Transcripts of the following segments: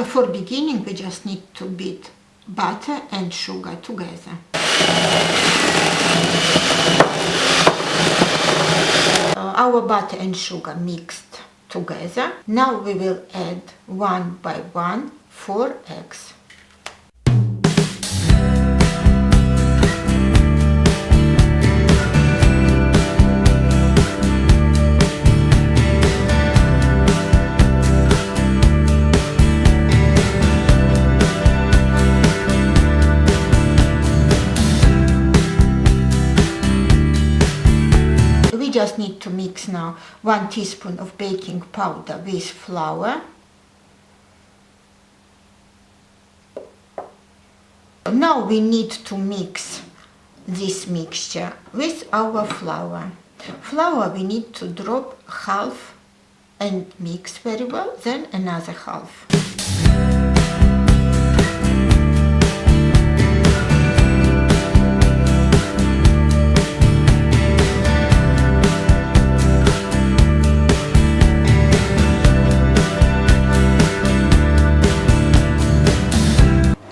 For beginning, we just need to beat butter and sugar together. Our butter and sugar mixed together. Now we will add 1 by 1 4 eggs. We just need to mix now 1 teaspoon of baking powder with flour. Now we need to mix this mixture with our flour. Flour we need to drop half and mix very well, then another half.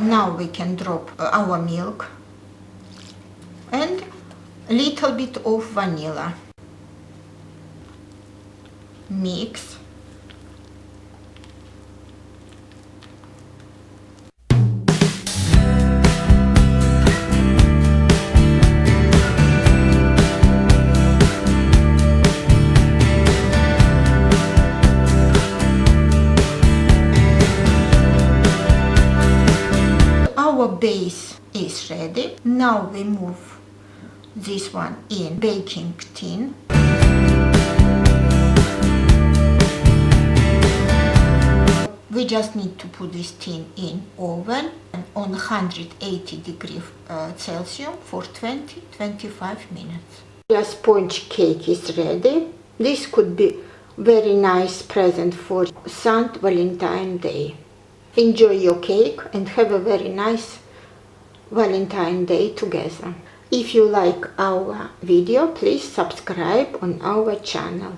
Now we can drop our milk and a little bit of vanilla. Mix. Our base is ready. Now we move this one in baking tin. We just need to put this tin in oven on 180 degrees Celsius for 20-25 minutes. Your sponge cake is ready. This could be very nice present for St Valentine Day. Enjoy your cake and have a very nice Valentine Day together. If you like our video, please subscribe on our channel.